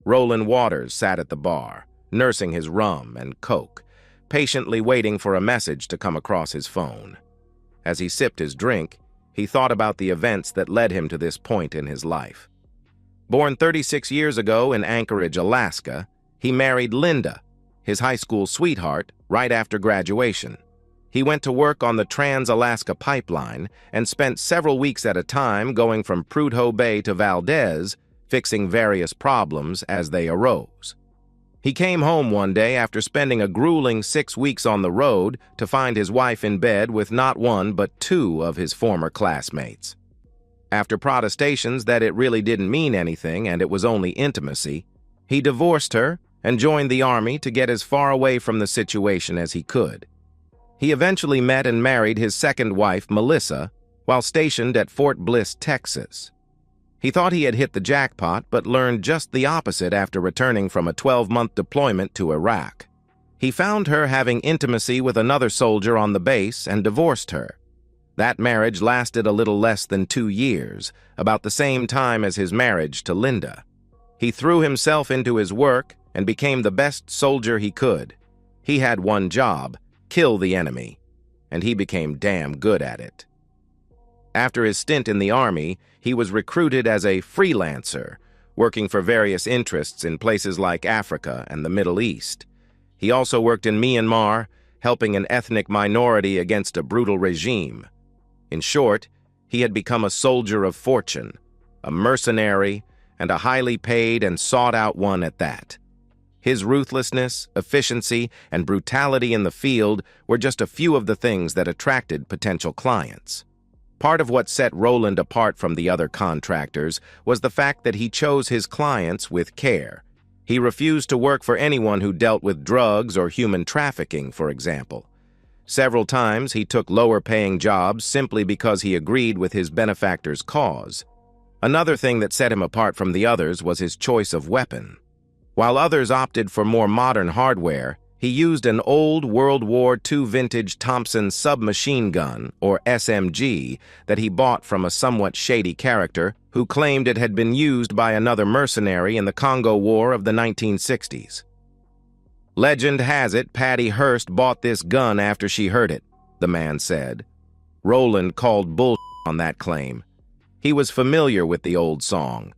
Roland Waters sat at the bar, nursing his rum and coke, patiently waiting for a message to come across his phone. As he sipped his drink, he thought about the events that led him to this point in his life. Born 36 years ago in Anchorage, Alaska, he married Linda, his high school sweetheart, right after graduation. He went to work on the Trans-Alaska Pipeline and spent several weeks at a time going from Prudhoe Bay to Valdez, fixing various problems as they arose. He came home one day after spending a grueling 6 weeks on the road to find his wife in bed with not one but two of his former classmates. After protestations that it really didn't mean anything and it was only intimacy, he divorced her and joined the Army to get as far away from the situation as he could. He eventually met and married his second wife, Melissa, while stationed at Fort Bliss, Texas. He thought he had hit the jackpot, but learned just the opposite after returning from a 12-month deployment to Iraq. He found her having intimacy with another soldier on the base and divorced her. That marriage lasted a little less than 2 years, about the same time as his marriage to Linda. He threw himself into his work and became the best soldier he could. He had one job: kill the enemy, and he became damn good at it. After his stint in the Army, he was recruited as a freelancer, working for various interests in places like Africa and the Middle East. He also worked in Myanmar, helping an ethnic minority against a brutal regime. In short, he had become a soldier of fortune, a mercenary, and a highly paid and sought-out one at that. His ruthlessness, efficiency, and brutality in the field were just a few of the things that attracted potential clients. Part of what set Roland apart from the other contractors was the fact that he chose his clients with care. He refused to work for anyone who dealt with drugs or human trafficking, for example. Several times he took lower-paying jobs simply because he agreed with his benefactor's cause. Another thing that set him apart from the others was his choice of weapon. While others opted for more modern hardware, he used an old World War II vintage Thompson submachine gun, or SMG, that he bought from a somewhat shady character who claimed it had been used by another mercenary in the Congo War of the 1960s. "Legend has it Patty Hearst bought this gun after she heard it," the man said. Roland called bull on that claim. He was familiar with the old song.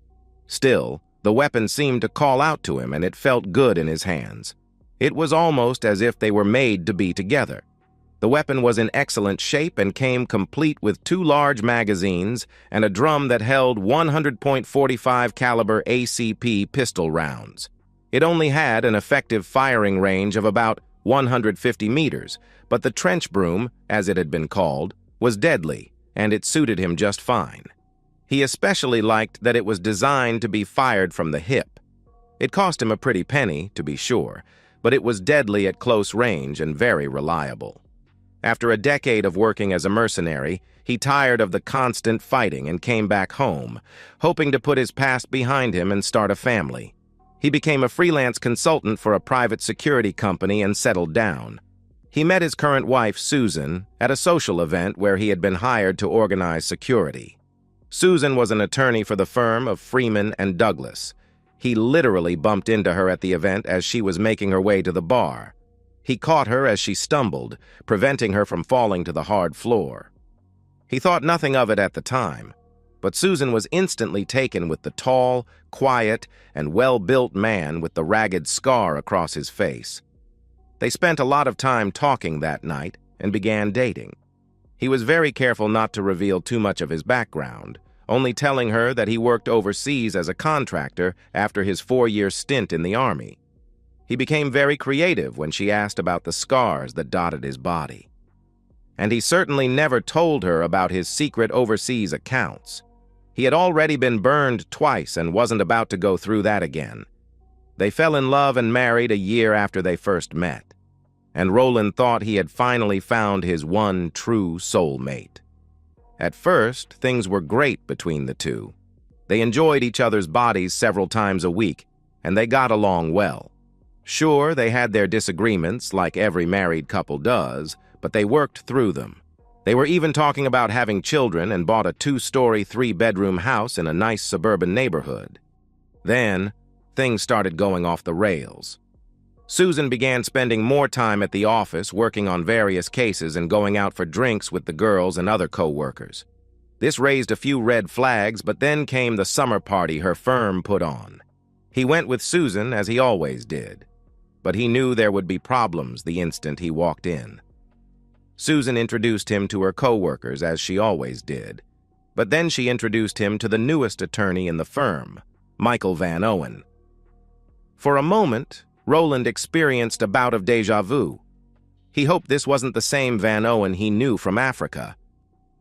Still, the weapon seemed to call out to him, and it felt good in his hands. It was almost as if they were made to be together. The weapon was in excellent shape and came complete with 2 large magazines and a drum that held 100.45 caliber ACP pistol rounds. It only had an effective firing range of about 150 meters, but the trench broom, as it had been called, was deadly, and it suited him just fine. He especially liked that it was designed to be fired from the hip. It cost him a pretty penny, to be sure, but it was deadly at close range and very reliable. After a decade of working as a mercenary, he tired of the constant fighting and came back home, hoping to put his past behind him and start a family. He became a freelance consultant for a private security company and settled down. He met his current wife, Susan, at a social event where he had been hired to organize security. Susan was an attorney for the firm of Freeman and Douglas. He literally bumped into her at the event as she was making her way to the bar. He caught her as she stumbled, preventing her from falling to the hard floor. He thought nothing of it at the time, but Susan was instantly taken with the tall, quiet, and well-built man with the ragged scar across his face. They spent a lot of time talking that night and began dating. He was very careful not to reveal too much of his background, only telling her that he worked overseas as a contractor after his 4-year stint in the Army. He became very creative when she asked about the scars that dotted his body. And he certainly never told her about his secret overseas accounts. He had already been burned twice and wasn't about to go through that again. They fell in love and married a year after they first met. And Roland thought he had finally found his one true soulmate. At first, things were great between the two. They enjoyed each other's bodies several times a week, and they got along well. Sure, they had their disagreements, like every married couple does, but they worked through them. They were even talking about having children and bought a 2-story, 3-bedroom house in a nice suburban neighborhood. Then, things started going off the rails. Susan began spending more time at the office working on various cases and going out for drinks with the girls and other co-workers. This raised a few red flags, but then came the summer party her firm put on. He went with Susan as he always did, but he knew there would be problems the instant he walked in. Susan introduced him to her co-workers as she always did, but then she introduced him to the newest attorney in the firm, Michael Van Owen. For a moment, Roland experienced a bout of déjà vu. He hoped this wasn't the same Van Owen he knew from Africa.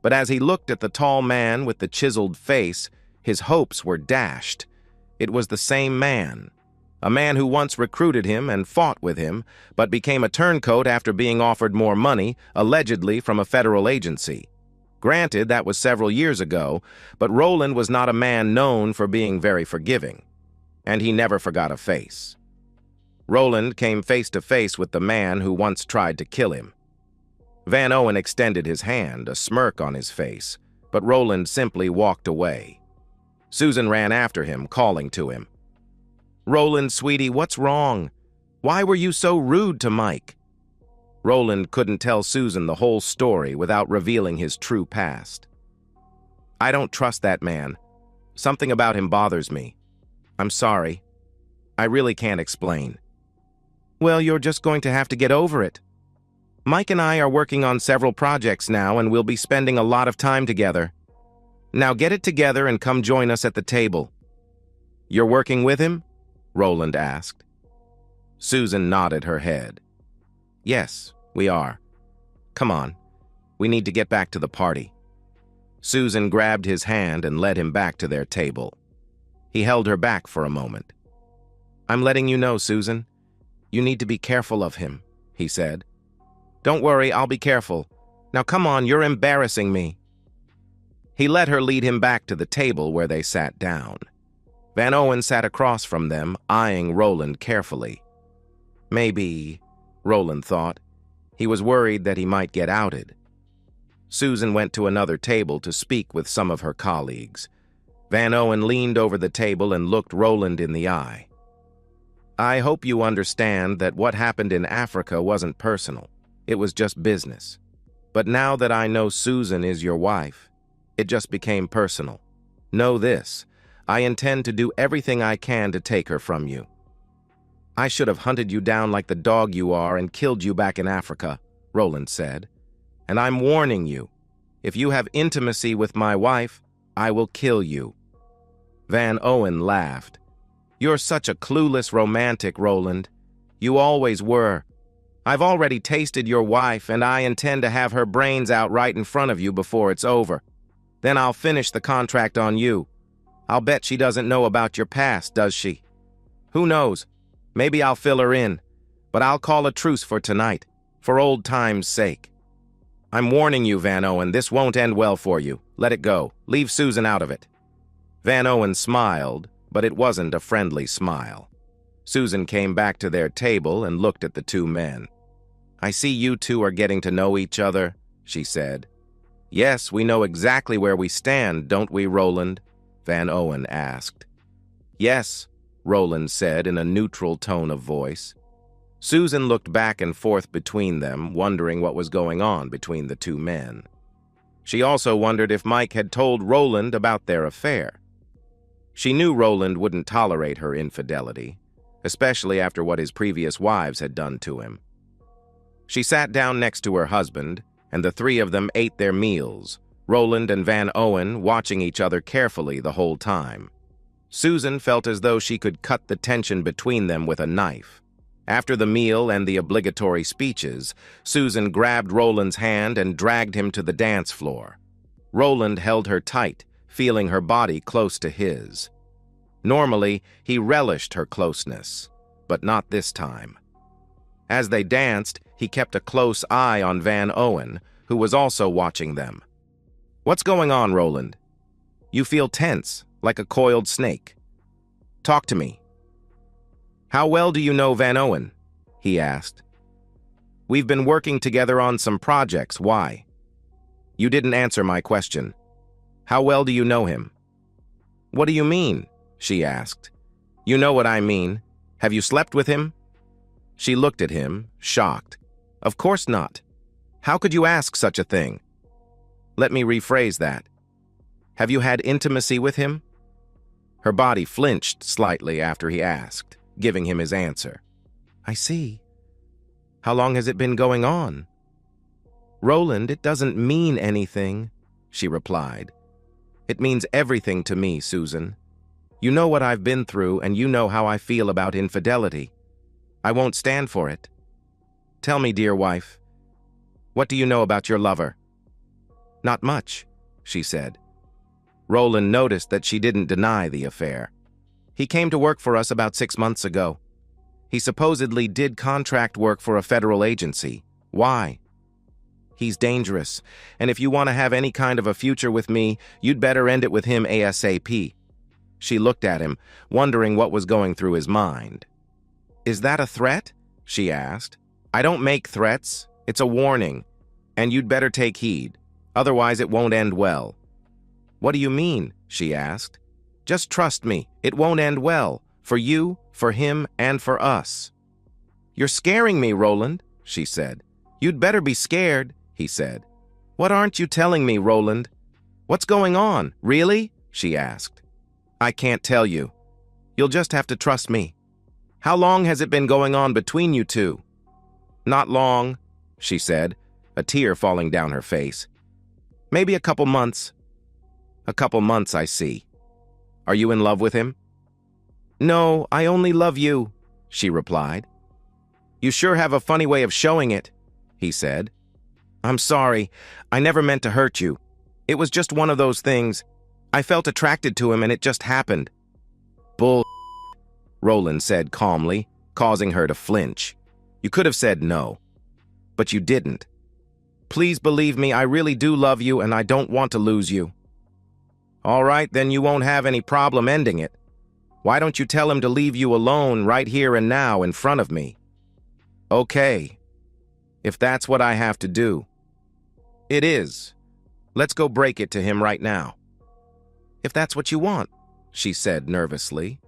But as he looked at the tall man with the chiseled face, his hopes were dashed. It was the same man, a man who once recruited him and fought with him, but became a turncoat after being offered more money, allegedly from a federal agency. Granted, that was several years ago, but Roland was not a man known for being very forgiving, and he never forgot a face. Roland came face to face with the man who once tried to kill him. Van Owen extended his hand, a smirk on his face, but Roland simply walked away. Susan ran after him, calling to him. "Roland, sweetie, what's wrong? Why were you so rude to Mike?" Roland couldn't tell Susan the whole story without revealing his true past. "I don't trust that man. Something about him bothers me. I'm sorry. I really can't explain." "Well, you're just going to have to get over it. Mike and I are working on several projects now, and we'll be spending a lot of time together. Now get it together and come join us at the table." "You're working with him?" Roland asked. Susan nodded her head. "Yes, we are. Come on, we need to get back to the party." Susan grabbed his hand and led him back to their table. He held her back for a moment. "I'm letting you know, Susan. You need to be careful of him," he said. "Don't worry, I'll be careful. Now come on, you're embarrassing me." He let her lead him back to the table where they sat down. Van Owen sat across from them, eyeing Roland carefully. Maybe, Roland thought, he was worried that he might get outed. Susan went to another table to speak with some of her colleagues. Van Owen leaned over the table and looked Roland in the eye. "I hope you understand that what happened in Africa wasn't personal. It was just business. But now that I know Susan is your wife, it just became personal. Know this, I intend to do everything I can to take her from you. I should have hunted you down like the dog you are and killed you back in Africa," Roland said. "And I'm warning you, if you have intimacy with my wife, I will kill you." Van Owen laughed. "You're such a clueless romantic, Roland. You always were. I've already tasted your wife, and I intend to have her brains out right in front of you before it's over. Then I'll finish the contract on you. I'll bet she doesn't know about your past, does she? Who knows? Maybe I'll fill her in, but I'll call a truce for tonight, for old time's sake. I'm warning you, Van Owen, this won't end well for you. Let it go. Leave Susan out of it." Van Owen smiled, but it wasn't a friendly smile. Susan came back to their table and looked at the two men. "I see you two are getting to know each other," she said. "Yes, we know exactly where we stand, don't we, Roland?" Van Owen asked. "Yes," Roland said in a neutral tone of voice. Susan looked back and forth between them, wondering what was going on between the two men. She also wondered if Mike had told Roland about their affair. She knew Roland wouldn't tolerate her infidelity, especially after what his previous wives had done to him. She sat down next to her husband, and the three of them ate their meals, Roland and Van Owen watching each other carefully the whole time. Susan felt as though she could cut the tension between them with a knife. After the meal and the obligatory speeches, Susan grabbed Roland's hand and dragged him to the dance floor. Roland held her tight, feeling her body close to his. Normally, he relished her closeness, but not this time. As they danced, he kept a close eye on Van Owen, who was also watching them. "What's going on, Roland? You feel tense, like a coiled snake. Talk to me." "How well do you know Van Owen?" he asked. "We've been working together on some projects. Why?" "You didn't answer my question. How well do you know him?" "What do you mean?" she asked. You know what I mean. Have you slept with him? She looked at him, shocked. Of course not. How could you ask such a thing? Let me rephrase that. Have you had intimacy with him? Her body flinched slightly after he asked, giving him his answer. I see. How long has it been going on? Roland, it doesn't mean anything, she replied. It means everything to me, Susan. You know what I've been through, and you know how I feel about infidelity. I won't stand for it. Tell me, dear wife, what do you know about your lover? Not much, she said. Roland noticed that she didn't deny the affair. He came to work for us about 6 months ago. He supposedly did contract work for a federal agency. Why? He's dangerous, and if you want to have any kind of a future with me, you'd better end it with him ASAP. She looked at him, wondering what was going through his mind. Is that a threat? She asked. I don't make threats. It's a warning, and you'd better take heed. Otherwise, it won't end well. What do you mean? She asked. Just trust me. It won't end well. For you, for him, and for us. You're scaring me, Roland, she said. You'd better be scared, he said. What aren't you telling me, Roland? What's going on? Really? She asked. I can't tell you. You'll just have to trust me. How long has it been going on between you two? Not long, she said, a tear falling down her face. Maybe a couple months. A couple months, I see. Are you in love with him? No, I only love you, she replied. You sure have a funny way of showing it, he said. I'm sorry. I never meant to hurt you. It was just one of those things. I felt attracted to him and it just happened. Bull, Roland said calmly, causing her to flinch. You could have said no, but you didn't. Please believe me, I really do love you and I don't want to lose you. All right, then you won't have any problem ending it. Why don't you tell him to leave you alone right here and now in front of me? Okay, if that's what I have to do. It is. Let's go break it to him right now. If that's what you want, she said nervously.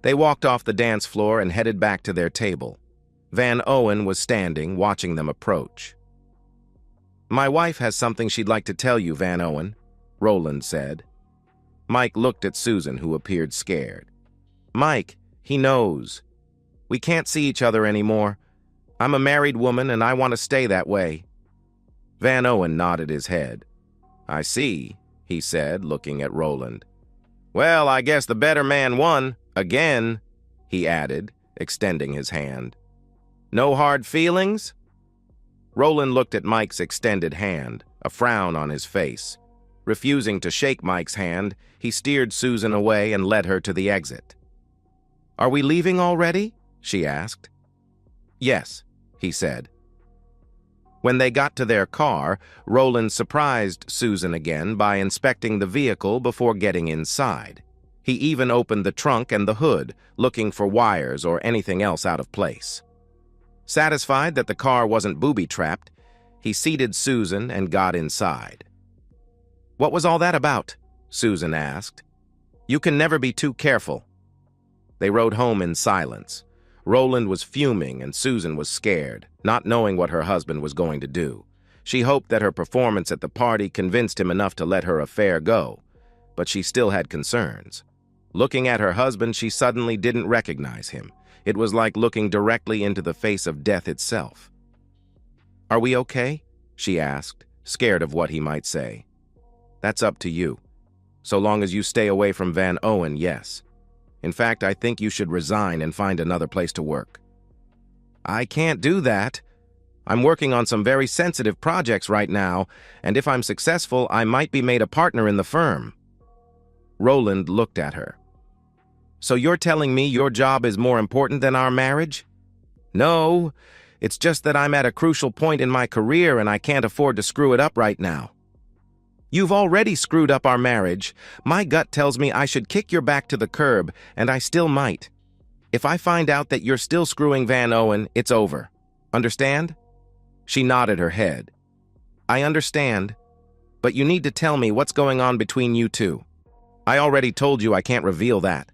They walked off the dance floor and headed back to their table. Van Owen was standing, watching them approach. My wife has something she'd like to tell you, Van Owen, Roland said. Mike looked at Susan, who appeared scared. Mike, he knows. We can't see each other anymore. I'm a married woman and I want to stay that way. Van Owen nodded his head. I see, he said, looking at Roland. Well, I guess the better man won, again, he added, extending his hand. No hard feelings? Roland looked at Mike's extended hand, a frown on his face. Refusing to shake Mike's hand, he steered Susan away and led her to the exit. Are we leaving already? She asked. Yes, he said. When they got to their car, Roland surprised Susan again by inspecting the vehicle before getting inside. He even opened the trunk and the hood, looking for wires or anything else out of place. Satisfied that the car wasn't booby-trapped, he seated Susan and got inside. What was all that about? Susan asked. You can never be too careful. They rode home in silence. Roland was fuming and Susan was scared, not knowing what her husband was going to do. She hoped that her performance at the party convinced him enough to let her affair go, but she still had concerns. Looking at her husband, she suddenly didn't recognize him. It was like looking directly into the face of death itself. Are we okay? She asked, scared of what he might say. That's up to you. So long as you stay away from Van Owen, yes. In fact, I think you should resign and find another place to work. I can't do that. I'm working on some very sensitive projects right now, and if I'm successful, I might be made a partner in the firm. Roland looked at her. So you're telling me your job is more important than our marriage? No, it's just that I'm at a crucial point in my career and I can't afford to screw it up right now. You've already screwed up our marriage. My gut tells me I should kick your back to the curb, and I still might. If I find out that you're still screwing Van Owen, it's over. Understand? She nodded her head. I understand, but you need to tell me what's going on between you two. I already told you I can't reveal that.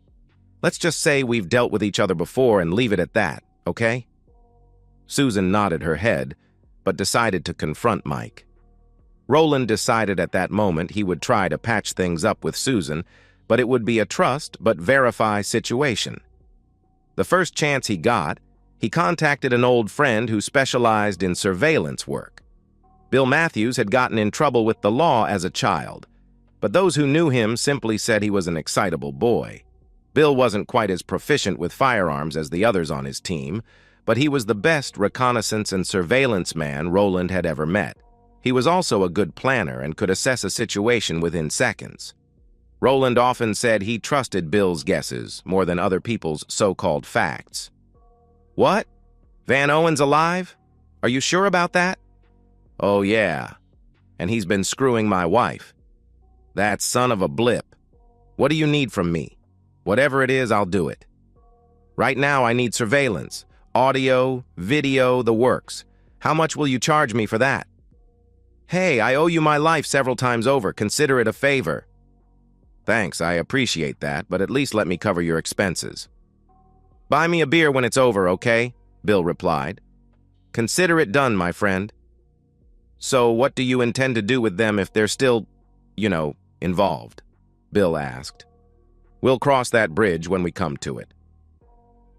Let's just say we've dealt with each other before and leave it at that, okay? Susan nodded her head, but decided to confront Mike. Roland decided at that moment he would try to patch things up with Susan, but it would be a trust but verify situation. The first chance he got, he contacted an old friend who specialized in surveillance work. Bill Matthews had gotten in trouble with the law as a child, but those who knew him simply said he was an excitable boy. Bill wasn't quite as proficient with firearms as the others on his team, but he was the best reconnaissance and surveillance man Roland had ever met. He was also a good planner and could assess a situation within seconds. Roland often said he trusted Bill's guesses more than other people's so-called facts. "What? Van Owen's alive? Are you sure about that?" "Oh, yeah. And he's been screwing my wife. That son of a blip. What do you need from me? Whatever it is, I'll do it. Right now, I need surveillance, audio, video, the works. How much will you charge me for that?" "Hey, I owe you my life several times over. Consider it a favor." "Thanks, I appreciate that, but at least let me cover your expenses." "Buy me a beer when it's over, okay?" Bill replied. "Consider it done, my friend." "So what do you intend to do with them if they're still, involved?" Bill asked. "We'll cross that bridge when we come to it."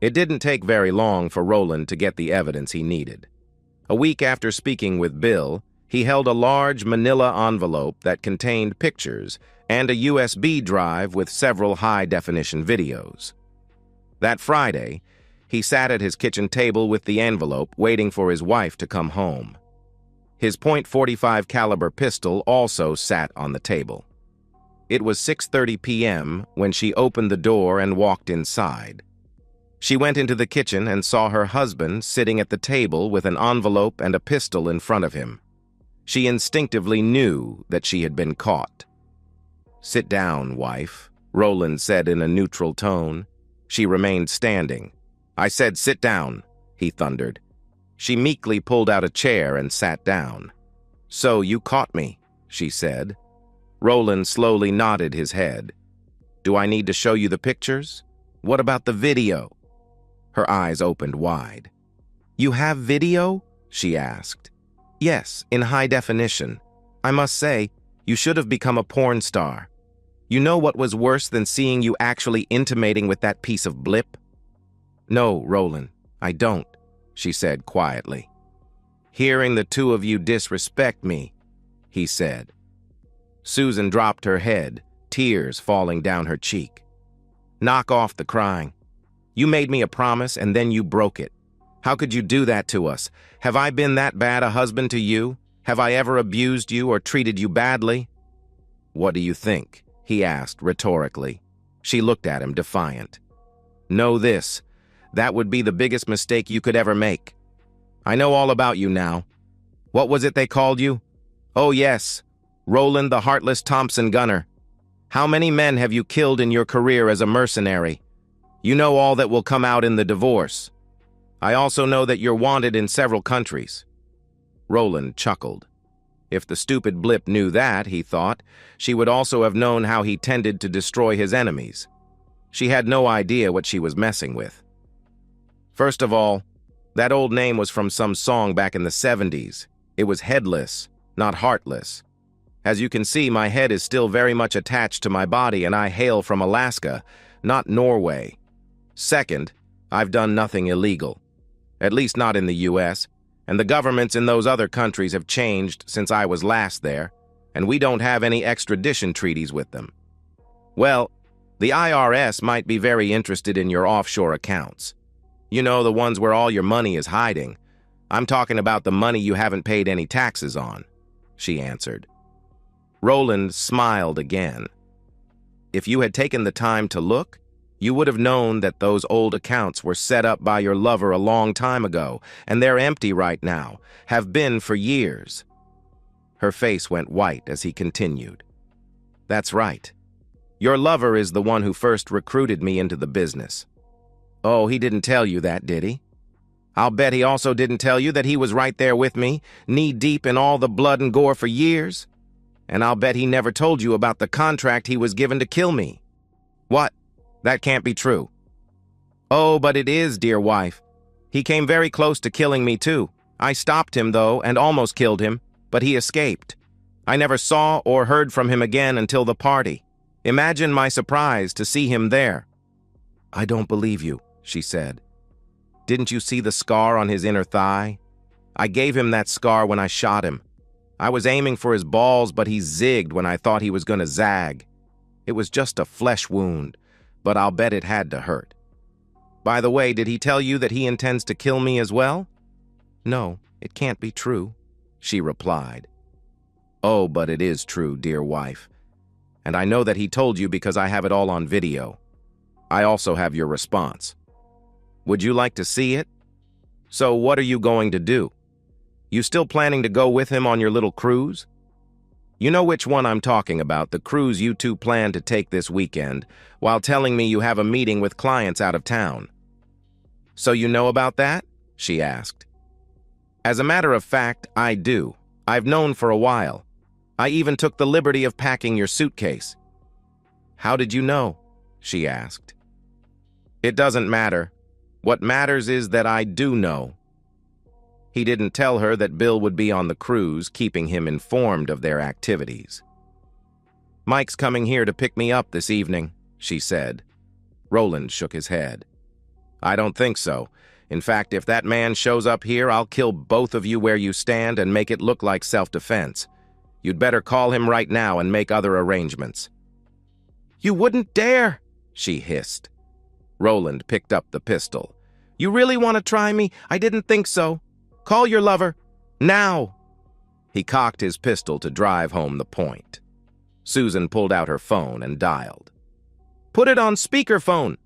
It didn't take very long for Roland to get the evidence he needed. A week after speaking with Bill, he held a large manila envelope that contained pictures and a USB drive with several high-definition videos. That Friday, he sat at his kitchen table with the envelope, waiting for his wife to come home. His .45 caliber pistol also sat on the table. It was 6:30 p.m. when she opened the door and walked inside. She went into the kitchen and saw her husband sitting at the table with an envelope and a pistol in front of him. She instinctively knew that she had been caught. "Sit down, wife," Roland said in a neutral tone. She remained standing. "I said sit down," he thundered. She meekly pulled out a chair and sat down. "So you caught me," she said. Roland slowly nodded his head. "Do I need to show you the pictures? What about the video?" Her eyes opened wide. "You have video?" she asked. "Yes, in high definition. I must say, you should have become a porn star. You know what was worse than seeing you actually intimating with that piece of blip?" "No, Roland, I don't," she said quietly. "Hearing the two of you disrespect me," he said. Susan dropped her head, tears falling down her cheek. "Knock off the crying. You made me a promise and then you broke it. How could you do that to us? Have I been that bad a husband to you? Have I ever abused you or treated you badly?" "What do you think?" he asked rhetorically. She looked at him defiant. "Know this. That would be the biggest mistake you could ever make. I know all about you now. What was it they called you? Oh yes, Roland the Heartless Thompson Gunner. How many men have you killed in your career as a mercenary? You know all that will come out in the divorce. I also know that you're wanted in several countries." Roland chuckled. If the stupid blip knew that, he thought, she would also have known how he tended to destroy his enemies. She had no idea what she was messing with. First of all, that old name was from some song back in the 70s. It was Headless, not Heartless. As you can see, my head is still very much attached to my body and I hail from Alaska, not Norway. Second, I've done nothing illegal. At least not in the U.S., and the governments in those other countries have changed since I was last there, and we don't have any extradition treaties with them. Well, the IRS might be very interested in your offshore accounts. You know, the ones where all your money is hiding. I'm talking about the money you haven't paid any taxes on," she answered. Roland smiled again. "If you had taken the time to look, you would have known that those old accounts were set up by your lover a long time ago, and they're empty right now, have been for years." Her face went white as he continued. "That's right. Your lover is the one who first recruited me into the business." "Oh, he didn't tell you that, did he?" "I'll bet he also didn't tell you that he was right there with me, knee-deep in all the blood and gore for years. And I'll bet he never told you about the contract he was given to kill me." "What? That can't be true." Oh, but it is, dear wife. He came very close to killing me too. I stopped him, though, and almost killed him, but he escaped. I never saw or heard from him again until the party. Imagine my surprise to see him there. I don't believe you, she said. Didn't you see the scar on his inner thigh? I gave him that scar when I shot him. I was aiming for his balls, but he zigged when I thought he was going to zag. It was just a flesh wound, but I'll bet it had to hurt. By the way, did he tell you that he intends to kill me as well? No, it can't be true, she replied. Oh, but it is true, dear wife. And I know that he told you because I have it all on video. I also have your response. Would you like to see it? So what are you going to do? You still planning to go with him on your little cruise? You know which one I'm talking about, the cruise you two plan to take this weekend, while telling me you have a meeting with clients out of town. So you know about that? She asked. As a matter of fact, I do. I've known for a while. I even took the liberty of packing your suitcase. How did you know? She asked. It doesn't matter. What matters is that I do know. He didn't tell her that Bill would be on the cruise, keeping him informed of their activities. Mike's coming here to pick me up this evening, she said. Roland shook his head. I don't think so. In fact, if that man shows up here, I'll kill both of you where you stand and make it look like self-defense. You'd better call him right now and make other arrangements. You wouldn't dare, she hissed. Roland picked up the pistol. You really want to try me? I didn't think so. Call your lover. Now. He cocked his pistol to drive home the point. Susan pulled out her phone and dialed. Put it on speakerphone,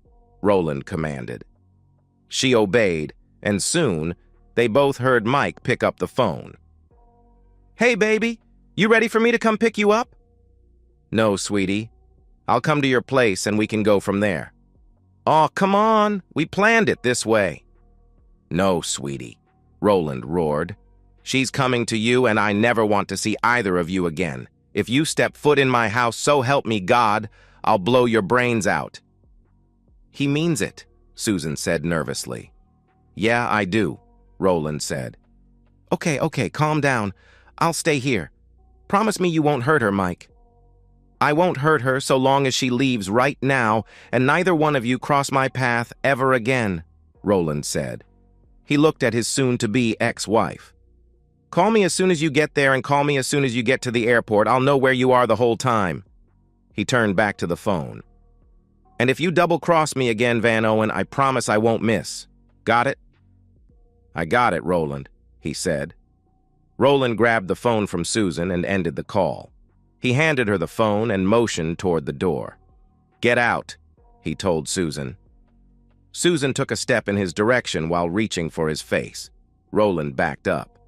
Roland commanded. She obeyed, and soon they both heard Mike pick up the phone. Hey, baby, you ready for me to come pick you up? No, sweetie. I'll come to your place and we can go from there. Aw, come on. We planned it this way. No, sweetie, Roland roared. She's coming to you and I never want to see either of you again. If you step foot in my house, so help me God, I'll blow your brains out. He means it, Susan said nervously. Yeah, I do, Roland said. Okay, calm down. I'll stay here. Promise me you won't hurt her, Mike. I won't hurt her so long as she leaves right now, and neither one of you cross my path ever again, Roland said. He looked at his soon-to-be ex-wife. Call me as soon as you get there and call me as soon as you get to the airport. I'll know where you are the whole time. He turned back to the phone. And if you double-cross me again, Van Owen, I promise I won't miss. Got it? I got it, Roland, he said. Roland grabbed the phone from Susan and ended the call. He handed her the phone and motioned toward the door. Get out, he told Susan. Susan took a step in his direction while reaching for his face. Roland backed up.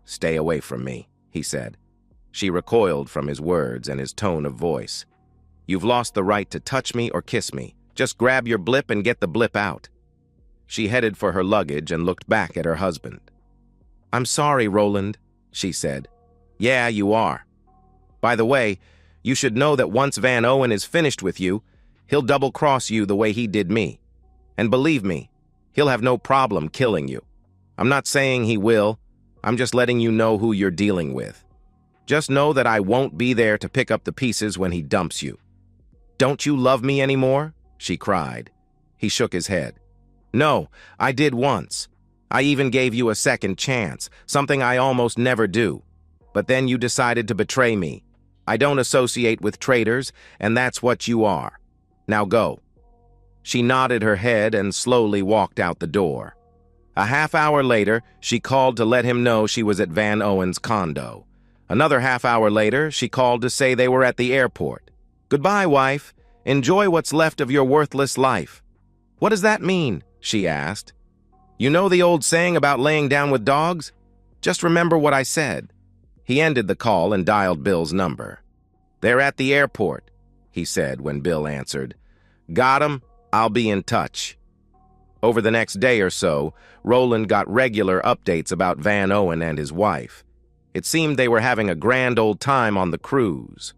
Stay away from me, he said. She recoiled from his words and his tone of voice. You've lost the right to touch me or kiss me. Just grab your blip and get the blip out. She headed for her luggage and looked back at her husband. I'm sorry, Roland, she said. Yeah, you are. By the way, you should know that once Van Owen is finished with you, he'll double-cross you the way he did me. And believe me, he'll have no problem killing you. I'm not saying he will. I'm just letting you know who you're dealing with. Just know that I won't be there to pick up the pieces when he dumps you. Don't you love me anymore? She cried. He shook his head. No, I did once. I even gave you a second chance, something I almost never do. But then you decided to betray me. I don't associate with traitors, and that's what you are. Now go. She nodded her head and slowly walked out the door. A half-hour later, she called to let him know she was at Van Owen's condo. Another half-hour later, she called to say they were at the airport. Goodbye, wife. Enjoy what's left of your worthless life. What does that mean? She asked. You know the old saying about laying down with dogs? Just remember what I said. He ended the call and dialed Bill's number. They're at the airport, he said when Bill answered. Got 'em. I'll be in touch. Over the next day or so, Roland got regular updates about Van Owen and his wife. It seemed they were having a grand old time on the cruise.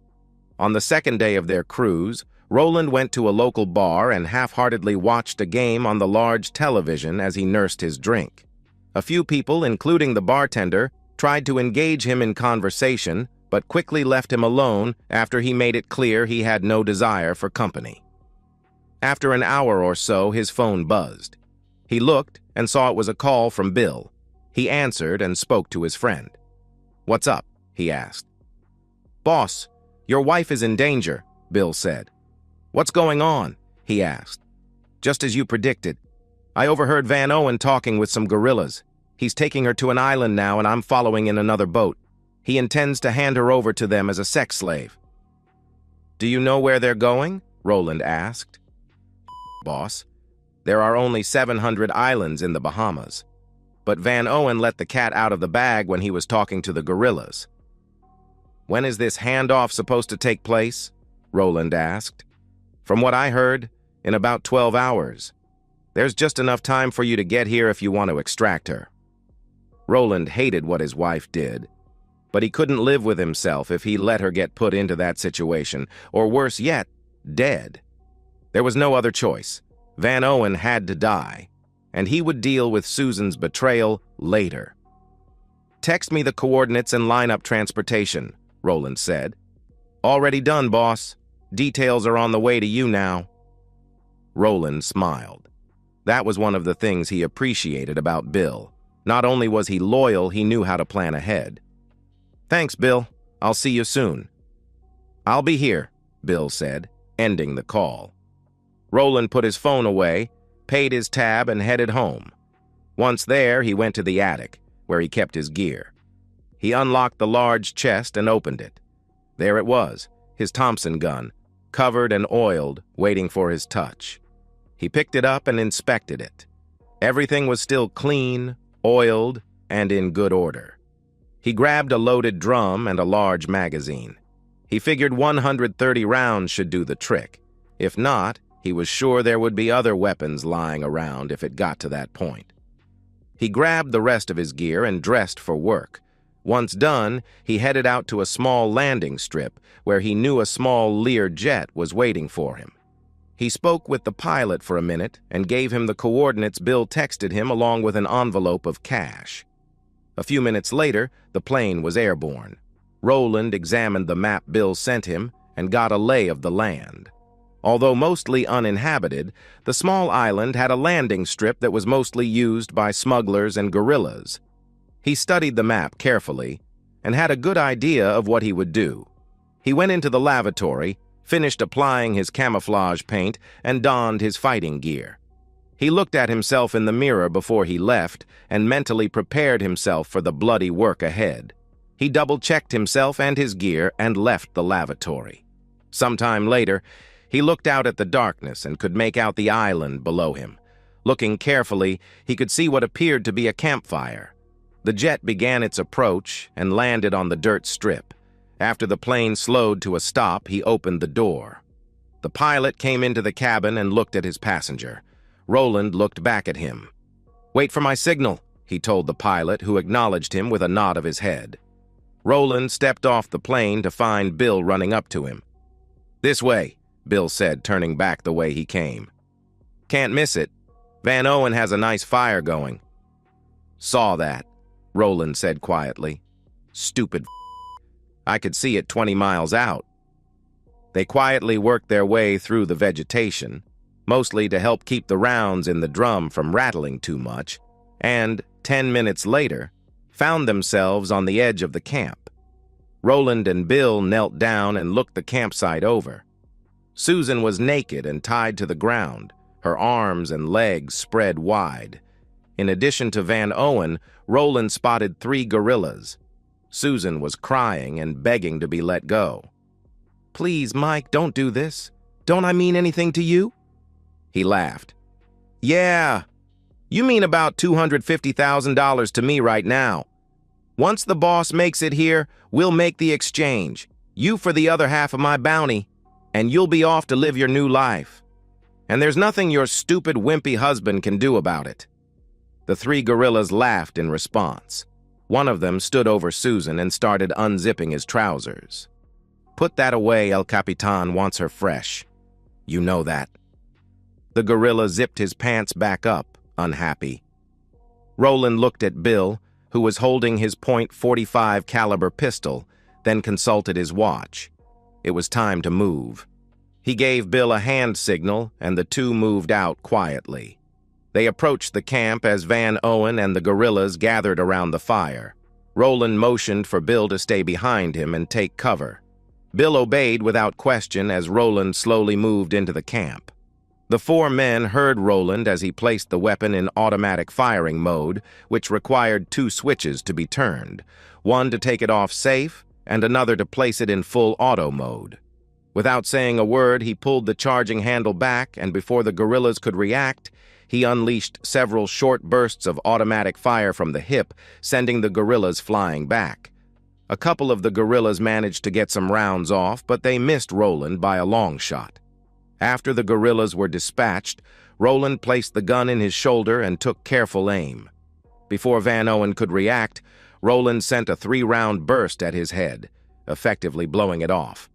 On the second day of their cruise, Roland went to a local bar and half-heartedly watched a game on the large television as he nursed his drink. A few people, including the bartender, tried to engage him in conversation, but quickly left him alone after he made it clear he had no desire for company. After an hour or so, his phone buzzed. He looked and saw it was a call from Bill. He answered and spoke to his friend. "What's up?" he asked. "Boss, your wife is in danger," Bill said. "What's going on?" he asked. "Just as you predicted. I overheard Van Owen talking with some guerrillas. He's taking her to an island now and I'm following in another boat. He intends to hand her over to them as a sex slave." "Do you know where they're going?" Roland asked. "Boss, there are only 700 islands in the Bahamas. But Van Owen let the cat out of the bag when he was talking to the guerrillas." "When is this handoff supposed to take place?" Roland asked. "From what I heard, in about 12 hours. There's just enough time for you to get here if you want to extract her." Roland hated what his wife did, but he couldn't live with himself if he let her get put into that situation, or worse yet, dead. There was no other choice. Van Owen had to die, and he would deal with Susan's betrayal later. "Text me the coordinates and line up transportation," Roland said. "Already done, boss. Details are on the way to you now." Roland smiled. That was one of the things he appreciated about Bill. Not only was he loyal, he knew how to plan ahead. "Thanks, Bill. I'll see you soon." "I'll be here," Bill said, ending the call. Roland put his phone away, paid his tab, and headed home. Once there, he went to the attic, where he kept his gear. He unlocked the large chest and opened it. There it was, his Thompson gun, covered and oiled, waiting for his touch. He picked it up and inspected it. Everything was still clean, oiled, and in good order. He grabbed a loaded drum and a large magazine. He figured 130 rounds should do the trick. If not, he was sure there would be other weapons lying around if it got to that point. He grabbed the rest of his gear and dressed for work. Once done, he headed out to a small landing strip where he knew a small Lear jet was waiting for him. He spoke with the pilot for a minute and gave him the coordinates Bill texted him along with an envelope of cash. A few minutes later, the plane was airborne. Roland examined the map Bill sent him and got a lay of the land. Although mostly uninhabited, the small island had a landing strip that was mostly used by smugglers and guerrillas. He studied the map carefully and had a good idea of what he would do. He went into the lavatory, finished applying his camouflage paint, and donned his fighting gear. He looked at himself in the mirror before he left and mentally prepared himself for the bloody work ahead. He double-checked himself and his gear and left the lavatory. Sometime later, he looked out at the darkness and could make out the island below him. Looking carefully, he could see what appeared to be a campfire. The jet began its approach and landed on the dirt strip. After the plane slowed to a stop, he opened the door. The pilot came into the cabin and looked at his passenger. Roland looked back at him. "Wait for my signal," he told the pilot, who acknowledged him with a nod of his head. Roland stepped off the plane to find Bill running up to him. "This way," Bill said, turning back the way he came. "Can't miss it. Van Owen has a nice fire going." "Saw that," Roland said quietly. "Stupid f***. I could see it 20 miles out." They quietly worked their way through the vegetation, mostly to help keep the rounds in the drum from rattling too much, and, 10 minutes later, found themselves on the edge of the camp. Roland and Bill knelt down and looked the campsite over. Susan was naked and tied to the ground, her arms and legs spread wide. In addition to Van Owen, Roland spotted 3 guerrillas. Susan was crying and begging to be let go. "Please, Mike, don't do this. Don't I mean anything to you?" He laughed. "Yeah, you mean about $250,000 to me right now. Once the boss makes it here, we'll make the exchange. You for the other half of my bounty, and you'll be off to live your new life. And there's nothing your stupid, wimpy husband can do about it." The 3 guerrillas laughed in response. One of them stood over Susan and started unzipping his trousers. "Put that away, El Capitan wants her fresh." You know that." The gorilla zipped his pants back up, unhappy. Roland looked at Bill, who was holding his .45 caliber pistol, then consulted his watch. It was time to move. He gave Bill a hand signal, and the two moved out quietly. They approached the camp as Van Owen and the gorillas gathered around the fire. Roland motioned for Bill to stay behind him and take cover. Bill obeyed without question as Roland slowly moved into the camp. The four men heard Roland as he placed the weapon in automatic firing mode, which required two switches to be turned, one to take it off safe and another to place it in full auto mode. Without saying a word, he pulled the charging handle back, and before the gorillas could react, he unleashed several short bursts of automatic fire from the hip, sending the gorillas flying back. A couple of the gorillas managed to get some rounds off, but they missed Roland by a long shot. After the gorillas were dispatched, Roland placed the gun in his shoulder and took careful aim. Before Van Owen could react, Roland sent a 3-round burst at his head, effectively blowing it off.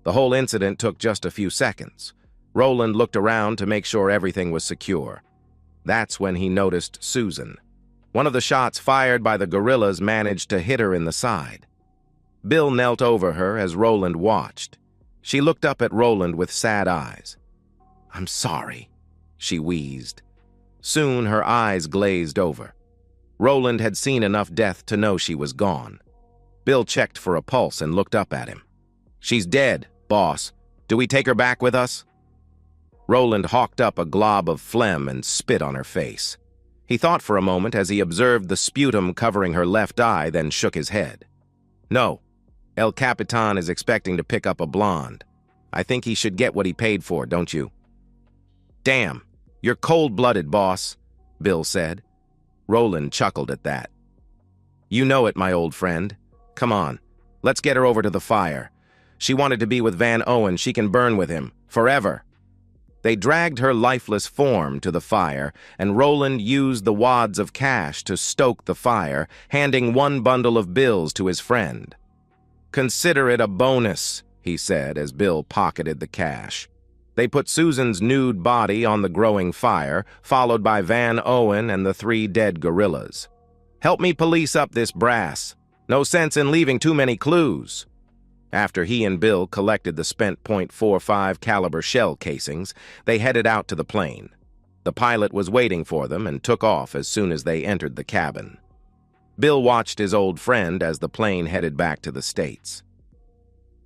The whole incident took just a few seconds. Roland looked around to make sure everything was secure. That's when he noticed Susan. One of the shots fired by the gorillas managed to hit her in the side. Bill knelt over her as Roland watched. She looked up at Roland with sad eyes. "I'm sorry," she wheezed. Soon her eyes glazed over. Roland had seen enough death to know she was gone. Bill checked for a pulse and looked up at him. "She's dead, boss. Do we take her back with us?" Roland hawked up a glob of phlegm and spit on her face. He thought for a moment as he observed the sputum covering her left eye, then shook his head. "No. El Capitan is expecting to pick up a blonde. I think he should get what he paid for, don't you?" "Damn, you're cold-blooded, boss," Bill said. Roland chuckled at that. "You know it, my old friend. Come on, let's get her over to the fire. She wanted to be with Van Owen. She can burn with him, forever." They dragged her lifeless form to the fire, and Roland used the wads of cash to stoke the fire, handing one bundle of bills to his friend. "Consider it a bonus," he said as Bill pocketed the cash. They put Susan's nude body on the growing fire, followed by Van Owen and the 3 dead gorillas. "Help me police up this brass. No sense in leaving too many clues." After he and Bill collected the spent .45 caliber shell casings, they headed out to the plane. The pilot was waiting for them and took off as soon as they entered the cabin. Bill watched his old friend as the plane headed back to the States.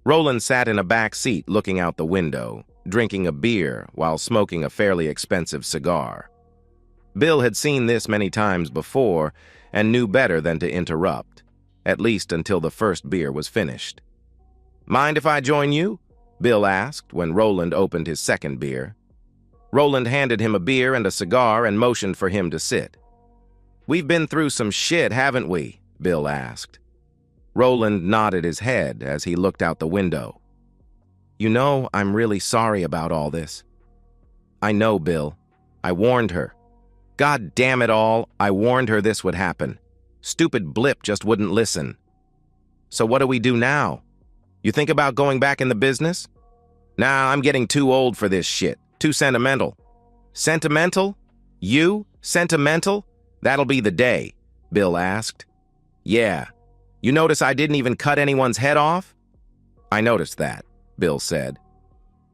Roland sat in a back seat looking out the window, drinking a beer while smoking a fairly expensive cigar. Bill had seen this many times before and knew better than to interrupt, at least until the first beer was finished. "Mind if I join you?" Bill asked when Roland opened his second beer. Roland handed him a beer and a cigar and motioned for him to sit. "We've been through some shit, haven't we?" Bill asked. Roland nodded his head as he looked out the window. "You know, I'm really sorry about all this." "I know, Bill. I warned her. God damn it all, I warned her this would happen. Stupid blip just wouldn't listen." "So what do we do now? You think about going back in the business?" "Nah, I'm getting too old for this shit. Too sentimental." "Sentimental? You? Sentimental? That'll be the day," Bill asked. "Yeah. You notice I didn't even cut anyone's head off?" "I noticed that," Bill said.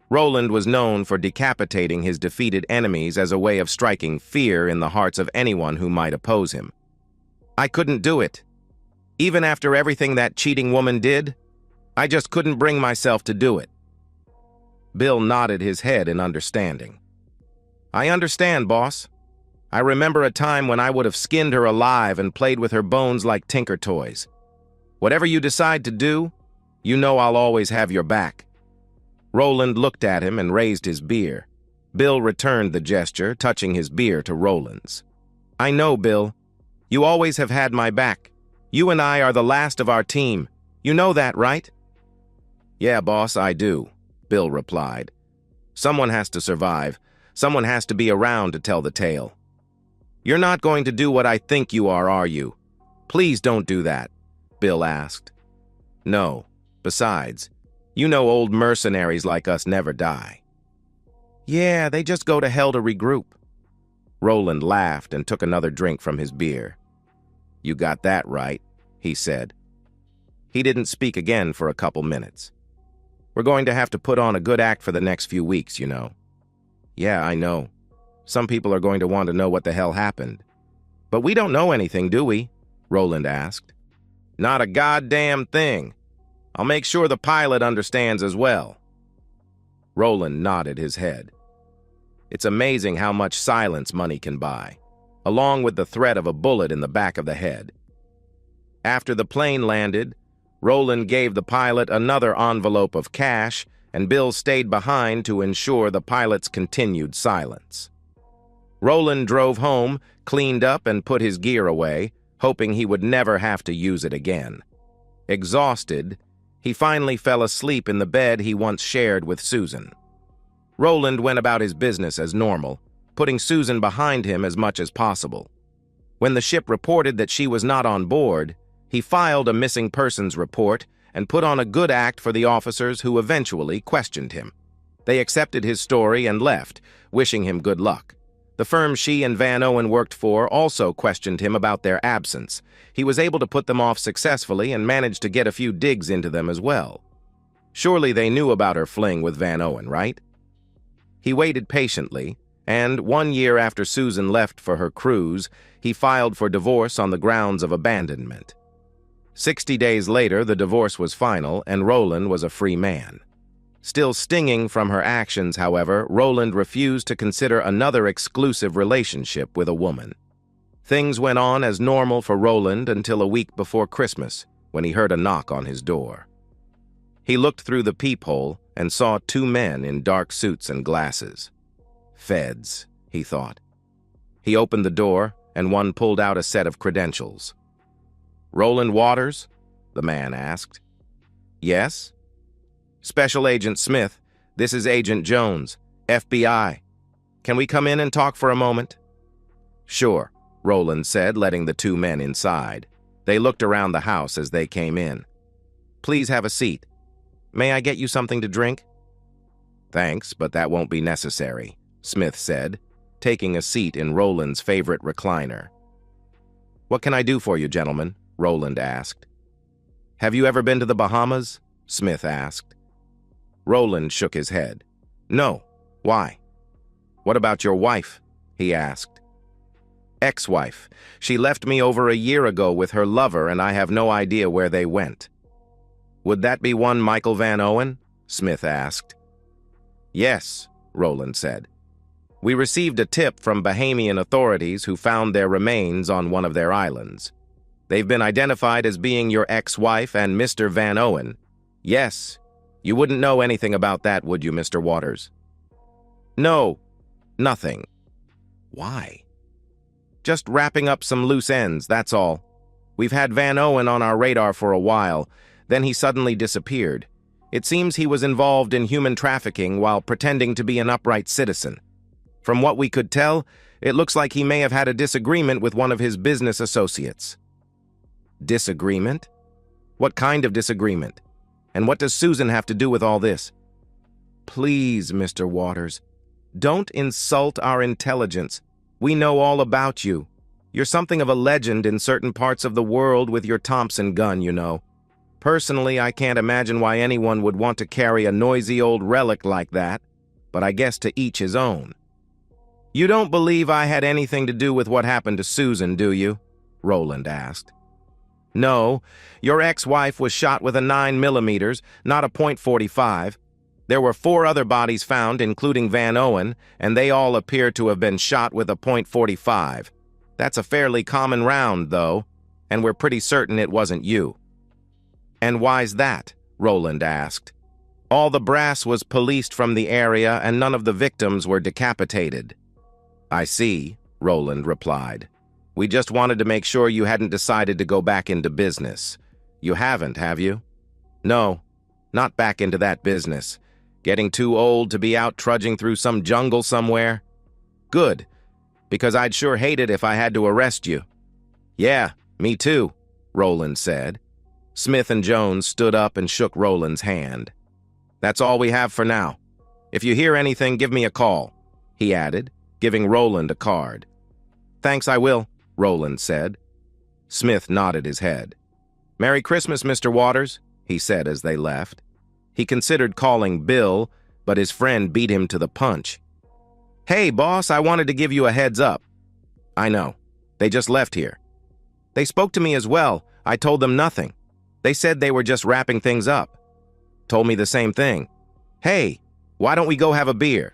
Roland was known for decapitating his defeated enemies as a way of striking fear in the hearts of anyone who might oppose him. "I couldn't do it. Even after everything that cheating woman did, I just couldn't bring myself to do it." Bill nodded his head in understanding. "I understand, boss. I remember a time when I would have skinned her alive and played with her bones like Tinker Toys. Whatever you decide to do, you know I'll always have your back." Roland looked at him and raised his beer. Bill returned the gesture, touching his beer to Roland's. "I know, Bill. You always have had my back. You and I are the last of our team. You know that, right?" "Yeah, boss, I do," Bill replied. "Someone has to survive. Someone has to be around to tell the tale." "You're not going to do what I think you are you? Please don't do that," Bill asked. "No. Besides, you know old mercenaries like us never die." Yeah, they just go to hell to regroup. Roland laughed and took another drink from his beer. You got that right, he said. He didn't speak again for a couple minutes. We're going to have to put on a good act for the next few weeks, you know. Yeah, I know. Some people are going to want to know what the hell happened. But we don't know anything, do we? Roland asked. Not a goddamn thing. I'll make sure the pilot understands as well. Roland nodded his head. It's amazing how much silence money can buy, along with the threat of a bullet in the back of the head. After the plane landed, Roland gave the pilot another envelope of cash, and Bill stayed behind to ensure the pilot's continued silence. Roland drove home, cleaned up, and put his gear away, hoping he would never have to use it again. Exhausted, he finally fell asleep in the bed he once shared with Susan. Roland went about his business as normal, putting Susan behind him as much as possible. When the ship reported that she was not on board, he filed a missing persons report and put on a good act for the officers who eventually questioned him. They accepted his story and left, wishing him good luck. The firm she and Van Owen worked for also questioned him about their absence. He was able to put them off successfully and managed to get a few digs into them as well. Surely they knew about her fling with Van Owen, right? He waited patiently, and 1 year after Susan left for her cruise, he filed for divorce on the grounds of abandonment. 60 days later, the divorce was final, and Roland was a free man. Still stinging from her actions, however, Roland refused to consider another exclusive relationship with a woman. Things went on as normal for Roland until a week before Christmas, when he heard a knock on his door. He looked through the peephole and saw 2 men in dark suits and glasses. Feds, he thought. He opened the door, and one pulled out a set of credentials. Roland Waters? The man asked. Yes? Special Agent Smith, this is Agent Jones, FBI. Can we come in and talk for a moment? Sure, Roland said, letting the 2 men inside. They looked around the house as they came in. Please have a seat. May I get you something to drink? Thanks, but that won't be necessary, Smith said, taking a seat in Roland's favorite recliner. What can I do for you, gentlemen? Roland asked. Have you ever been to the Bahamas? Smith asked. Roland shook his head. No. Why? What about your wife? He asked. Ex-wife. She left me over a year ago with her lover, and I have no idea where they went. Would that be one Michael Van Owen? Smith asked. Yes, Roland said. We received a tip from Bahamian authorities who found their remains on one of their islands. They've been identified as being your ex-wife and Mr. Van Owen. Yes. You wouldn't know anything about that, would you, Mr. Waters? No. Nothing. Why? Just wrapping up some loose ends, that's all. We've had Van Owen on our radar for a while. Then he suddenly disappeared. It seems he was involved in human trafficking while pretending to be an upright citizen. From what we could tell, it looks like he may have had a disagreement with one of his business associates. Disagreement? What kind of disagreement? And what does Susan have to do with all this? Please, Mr. Waters, don't insult our intelligence. We know all about you. You're something of a legend in certain parts of the world with your Thompson gun, you know. Personally, I can't imagine why anyone would want to carry a noisy old relic like that, but I guess to each his own. You don't believe I had anything to do with what happened to Susan, do you? Roland asked. No, your ex-wife was shot with a 9mm, not a .45. There were 4 other bodies found, including Van Owen, and they all appear to have been shot with a .45. That's a fairly common round, though, and we're pretty certain it wasn't you. And why's that? Roland asked. All the brass was policed from the area, and none of the victims were decapitated. I see, Roland replied. We just wanted to make sure you hadn't decided to go back into business. You haven't, have you? No, not back into that business. Getting too old to be out trudging through some jungle somewhere? Good, because I'd sure hate it if I had to arrest you. Yeah, me too, Roland said. Smith and Jones stood up and shook Roland's hand. That's all we have for now. If you hear anything, give me a call," he added, giving Roland a card. "Thanks, I will," Roland said. Smith nodded his head. "Merry Christmas, Mr. Waters," he said as they left. He considered calling Bill, but his friend beat him to the punch. "Hey, boss, I wanted to give you a heads up." "I know. They just left here." "They spoke to me as well. I told them nothing. They said they were just wrapping things up." "Told me the same thing." "Hey, why don't we go have a beer?"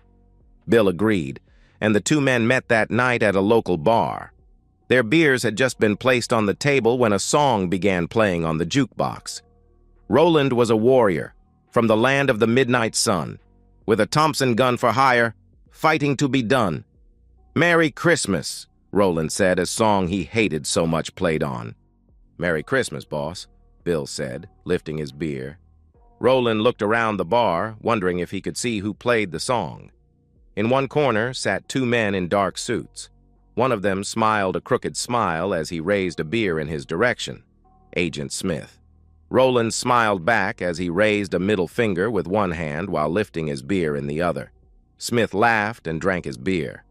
Bill agreed, and the two men met that night at a local bar. Their beers had just been placed on the table when a song began playing on the jukebox. Roland was a warrior from the land of the midnight sun, with a Thompson gun for hire, fighting to be done. "Merry Christmas," Roland said as song he hated so much played on. "Merry Christmas, boss," Bill said, lifting his beer. Roland looked around the bar, wondering if he could see who played the song. In one corner sat two men in dark suits. One of them smiled a crooked smile as he raised a beer in his direction. Agent Smith. Roland smiled back as he raised a middle finger with one hand while lifting his beer in the other. Smith laughed and drank his beer.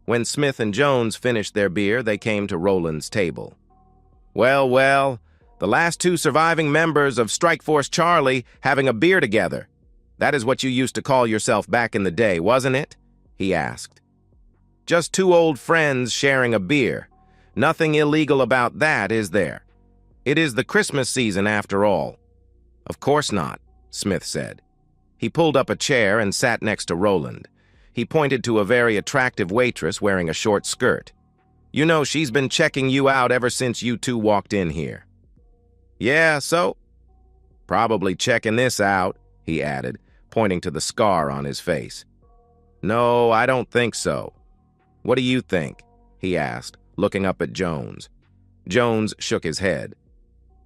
When Smith and Jones finished their beer, they came to Roland's table. "Well, well, the last two surviving members of Strike Force Charlie having a beer together. That is what you used to call yourself back in the day, wasn't it?" he asked. "Just two old friends sharing a beer. Nothing illegal about that, is there? It is the Christmas season after all." "Of course not," Smith said. He pulled up a chair and sat next to Roland. He pointed to a very attractive waitress wearing a short skirt. "You know, she's been checking you out ever since you two walked in here." "Yeah, so?" "Probably checking this out," he added, pointing to the scar on his face. "No, I don't think so." "What do you think?" he asked, looking up at Jones. Jones shook his head.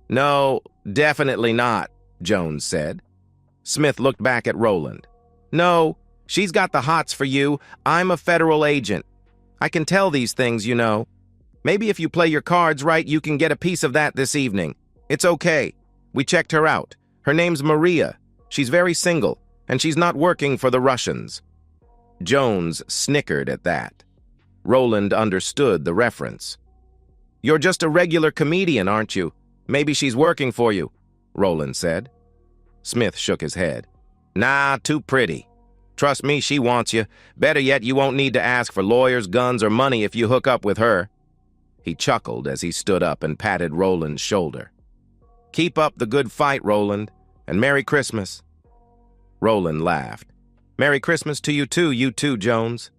"No, definitely not," Jones said. Smith looked back at Roland. "No, she's got the hots for you. I'm a federal agent. I can tell these things, you know. Maybe if you play your cards right, you can get a piece of that this evening. It's okay. We checked her out. Her name's Maria. She's very single, and she's not working for the Russians." Jones snickered at that. Roland understood the reference. "You're just a regular comedian, aren't you? Maybe she's working for you," Roland said. Smith shook his head. "Nah, too pretty. Trust me, she wants you. Better yet, you won't need to ask for lawyers, guns, or money if you hook up with her." He chuckled as he stood up and patted Roland's shoulder. "Keep up the good fight, Roland, and Merry Christmas." Roland laughed. "Merry Christmas to you too, Jones."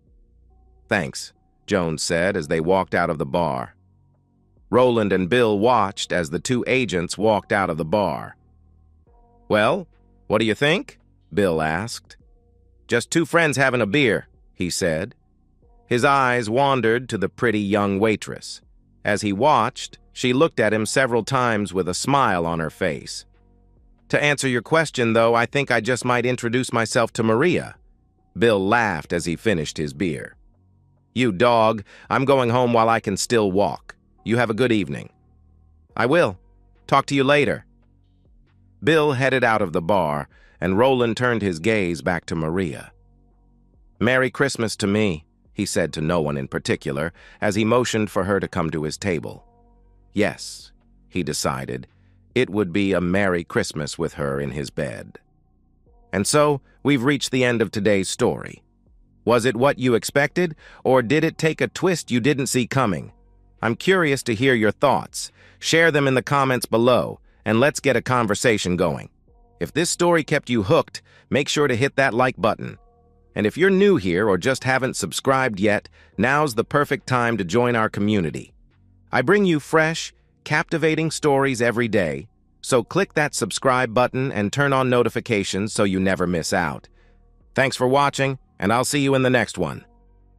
"Thanks," Jones said as they walked out of the bar. Roland and Bill watched as the two agents walked out of the bar. "Well, what do you think?" Bill asked. "Just two friends having a beer," he said. His eyes wandered to the pretty young waitress. As he watched, she looked at him several times with a smile on her face. "To answer your question, though, I think I just might introduce myself to Maria." Bill laughed as he finished his beer. "You dog, I'm going home while I can still walk. You have a good evening." "I will. Talk to you later." Bill headed out of the bar, and Roland turned his gaze back to Maria. "Merry Christmas to me," he said to no one in particular, as he motioned for her to come to his table. Yes, he decided, it would be a Merry Christmas with her in his bed. And so, we've reached the end of today's story. Was it what you expected, or did it take a twist you didn't see coming? I'm curious to hear your thoughts. Share them in the comments below, and let's get a conversation going. If this story kept you hooked, make sure to hit that like button. And if you're new here or just haven't subscribed yet, now's the perfect time to join our community. I bring you fresh, captivating stories every day, so click that subscribe button and turn on notifications so you never miss out. Thanks for watching, and I'll see you in the next one.